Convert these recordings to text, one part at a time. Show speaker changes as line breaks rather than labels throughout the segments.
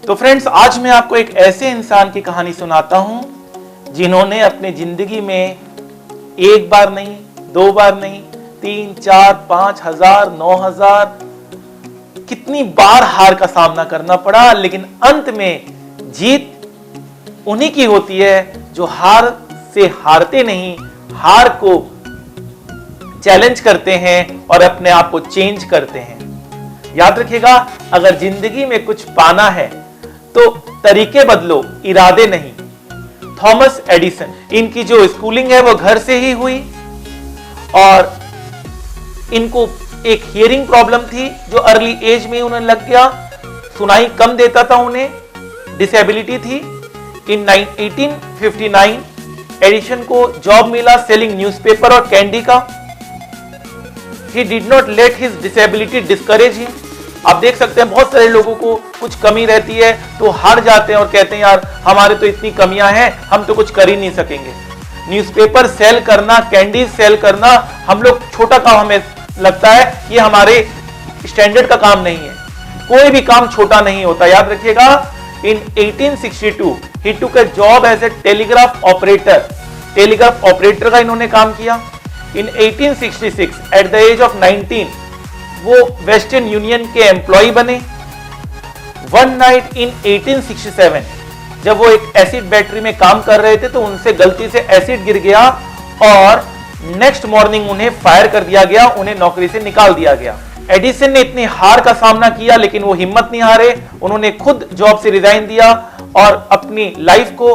तो फ्रेंड्स, आज मैं आपको एक ऐसे इंसान की कहानी सुनाता हूं जिन्होंने अपने जिंदगी में एक बार नहीं, दो बार नहीं, 3, 4, 5 हजार, 9,000 कितनी बार हार का सामना करना पड़ा, लेकिन अंत में जीत उन्हीं की होती है जो हार से हारते नहीं, हार को चैलेंज करते हैं और अपने आप को चेंज करते हैं। याद रखिएगा, अगर जिंदगी में कुछ पाना है तो तरीके बदलो, इरादे नहीं। थॉमस एडिसन, इनकी जो स्कूलिंग है वो घर से ही हुई और इनको एक हियरिंग प्रॉब्लम थी जो अर्ली एज में उन्हें लग गया, सुनाई कम देता था, उन्हें डिसेबिलिटी थी। इन 1859 एडिसन को जॉब मिला सेलिंग न्यूज़पेपर और कैंडी का। He did not let his disability discourage him. आप देख सकते हैं बहुत सारे लोगों को कुछ कमी रहती है तो हार जाते हैं और कहते हैं यार हमारे तो इतनी कमियां हैं, हम तो कुछ कर ही नहीं सकेंगे। न्यूज़पेपर सेल करना, कैंडी सेल करना, हम लोग छोटा काम हमें लगता है, ये हमारे स्टैंडर्ड का काम नहीं है। कोई भी काम छोटा नहीं होता, याद रखिएगा। इन 1862 he took a job as a telegraph operator. Telegraph operator का इन्होंने काम किया। In 1866 at the age of 19 वो वेस्टर्न यूनियन के एम्प्लॉय बने। वन नाइट इन 1867 जब वो एक एसिड बैटरी में काम कर रहे थे तो उनसे गलती से एसिड गिर गया और नेक्स्ट मॉर्निंग उन्हें फायर कर दिया गया, उन्हें नौकरी से निकाल दिया गया। एडिसन ने इतनी हार का सामना किया लेकिन वो हिम्मत नहीं हारे, उन्होंने खुद जॉब से रिजाइन दिया और अपनी लाइफ को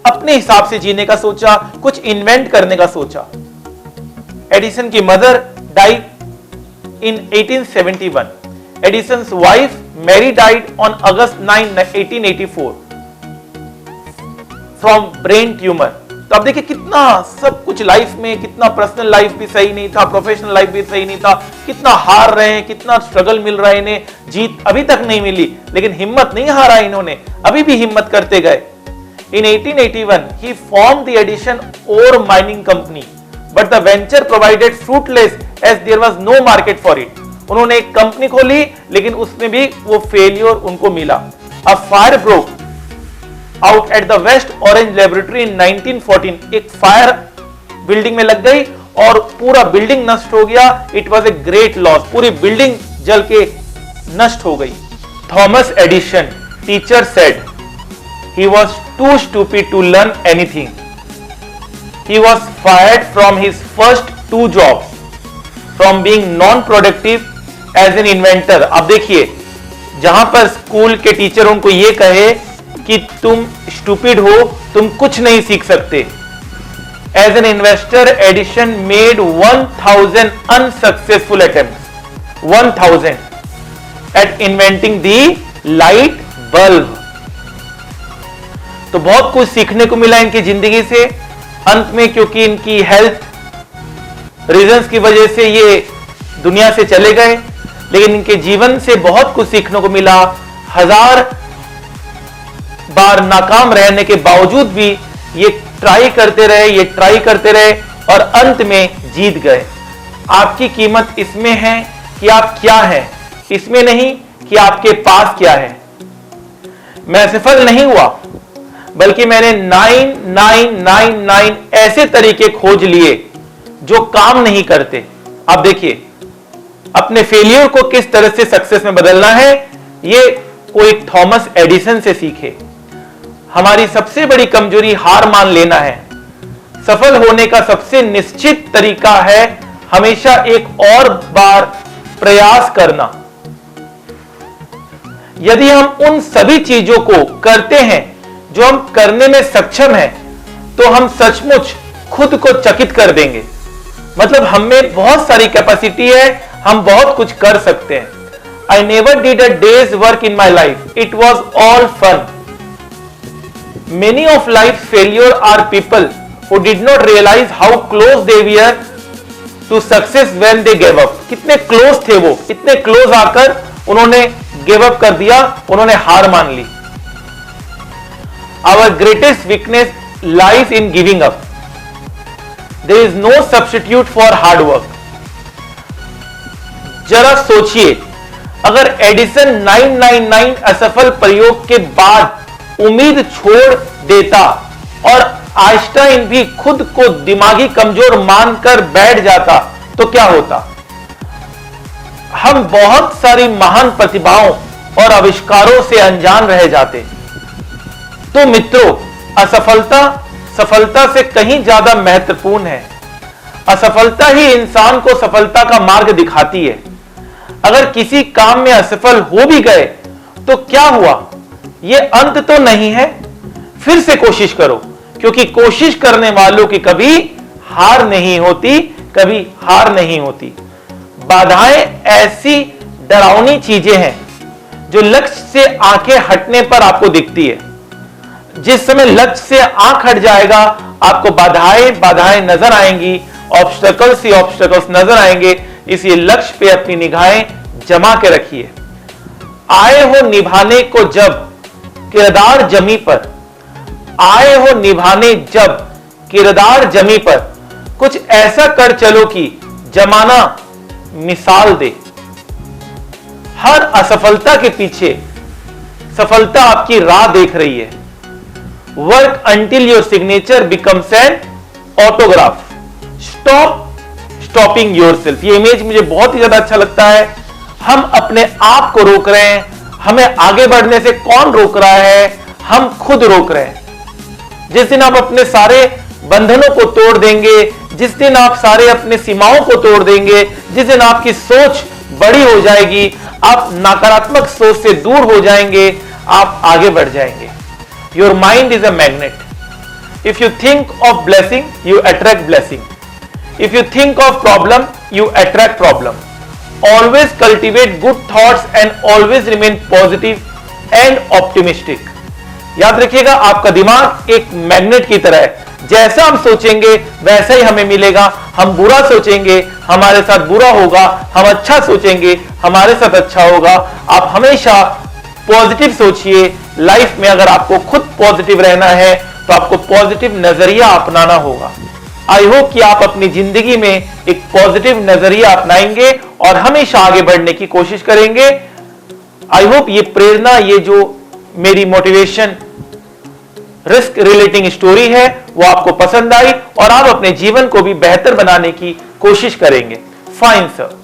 अपने हिसाब से जीने का सोचा, कुछ इन्वेंट करने का सोचा। एडिसन की mother died in 1871. Edison's wife Mary died on August 9, 1884 from brain tumor. तो अब देखिए कितना सब कुछ लाइफ में, कितना पर्सनल लाइफ भी सही नहीं था, प्रोफेशनल लाइफ भी सही नहीं था, कितना हार रहे हैं, कितना स्ट्रगल मिल रहा है इन्हें, जीत अभी तक नहीं मिली लेकिन हिम्मत नहीं हारा इन्होंने, अभी भी हिम्मत करते गए। In 1881 he formed the Edison ore mining company. But the venture provided fruitless as there was no market for it. उन्होंने एक कंपनी खोली लेकिन उसमें भी वो फेलियर उनको मिला। A fire broke out at the West Orange Laboratory in 1914. एक फायर बिल्डिंग में लग गई और पूरा बिल्डिंग नष्ट हो गया। It was a great loss. पूरी बिल्डिंग जल के नष्ट हो गई। Thomas Edison, teacher said he was too stupid to learn anything. He was fired from his first 2 jobs from being non-productive as an inventor. अब देखिए, जहां पर स्कूल के टीचर उनको ये कहे कि तुम स्टूपिड हो, तुम कुछ नहीं सीख सकते। As an investor, Edison made 1000 unsuccessful attempts, 1000 at inventing the light bulb. तो बहुत कुछ सीखने को मिला इनकी जिंदगी से। अंत में क्योंकि इनकी हेल्थ रीजंस की वजह से ये दुनिया से चले गए, लेकिन इनके जीवन से बहुत कुछ सीखने को मिला। 1000 बार नाकाम रहने के बावजूद भी ये ट्राई करते रहे और अंत में जीत गए। आपकी कीमत इसमें है कि आप क्या हैं, इसमें नहीं कि आपके पास क्या है। मैं सफल नहीं हुआ बल्कि मैंने 9999 ऐसे तरीके खोज लिए जो काम नहीं करते। अब देखिए, अपने फेलियर को किस तरह से सक्सेस में बदलना है, ये कोई थॉमस एडिसन से सीखे। हमारी सबसे बड़ी कमजोरी हार मान लेना है। सफल होने का सबसे निश्चित तरीका है हमेशा एक और बार प्रयास करना। यदि हम उन सभी चीजों को करते हैं जो हम करने में सक्षम हैं, तो हम सचमुच खुद को चकित कर देंगे। मतलब हम में बहुत सारी कैपेसिटी है, हम बहुत कुछ कर सकते हैं। I never did a day's work in my life. It was all fun. Many of life's failures are people who did not realize how close they were to success when they gave up. कितने close थे वो, इतने close आकर उन्होंने give up कर दिया, उन्होंने हार मान ली। Our greatest weakness lies in giving up. There is no substitute for hard work. जरा सोचिए, अगर एडिसन 999 असफल प्रयोग के बाद उम्मीद छोड़ देता और आइंस्टाइन भी खुद को दिमागी कमजोर मानकर बैठ जाता तो क्या होता? हम बहुत सारी महान प्रतिभाओं और आविष्कारों से अनजान रह जाते। तो मित्रों, असफलता सफलता से कहीं ज्यादा महत्वपूर्ण है। असफलता ही इंसान को सफलता का मार्ग दिखाती है। अगर किसी काम में असफल हो भी गए तो क्या हुआ, यह अंत तो नहीं है। फिर से कोशिश करो, क्योंकि कोशिश करने वालों की कभी हार नहीं होती, कभी हार नहीं होती। बाधाएं ऐसी डरावनी चीजें हैं जो लक्ष्य से आंखें हटने पर आपको दिखती है। जिस समय लक्ष्य से आंख हट जाएगा, आपको बाधाएं नजर आएंगी, ऑब्स्टेकल्स ही ऑब्स्टेकल्स नजर आएंगे। इसलिए लक्ष्य पे अपनी निगाहें जमा के रखिए। आए हो निभाने को जब किरदार जमी पर, आए हो निभाने जब किरदार जमी पर, कुछ ऐसा कर चलो कि जमाना मिसाल दे। हर असफलता के पीछे सफलता आपकी राह देख रही है। Work until your signature becomes N autograph. Stopping yourself. ये इमेज मुझे बहुत ही ज्यादा अच्छा लगता है। हम अपने आप को रोक रहे हैं। हमें आगे बढ़ने से कौन रोक रहा है? हम खुद रोक रहे हैं। जिस दिन आप अपने सारे बंधनों को तोड़ देंगे, जिस दिन आप सारे अपने सीमाओं को तोड़ देंगे, जिस दिन आपकी सोच बड़ी हो जाएगी, आप नकारात्मक सोच से दूर हो जाएंगे, आप आगे बढ़ जाएंगे। Your mind is a magnet. If you think of blessing, you attract blessing. If you think of problem, you attract problem. Always cultivate good thoughts and always remain positive and optimistic. याद रखिएगा, आपका दिमाग एक magnet की तरह है। जैसा हम सोचेंगे वैसा ही हमें मिलेगा। हम बुरा सोचेंगे, हमारे साथ बुरा होगा। हम अच्छा सोचेंगे, हमारे साथ अच्छा होगा। आप हमेशा पॉजिटिव सोचिए। लाइफ में अगर आपको खुद पॉजिटिव रहना है तो आपको पॉजिटिव नजरिया अपनाना होगा। आई होप कि आप अपनी जिंदगी में एक पॉजिटिव नजरिया अपनाएंगे और हमेशा आगे बढ़ने की कोशिश करेंगे। आई होप ये प्रेरणा, ये जो मेरी मोटिवेशन रिस्क रिलेटिंग स्टोरी है, वो आपको पसंद आई और आप अपने जीवन को भी बेहतर बनाने की कोशिश करेंगे। Fine sir.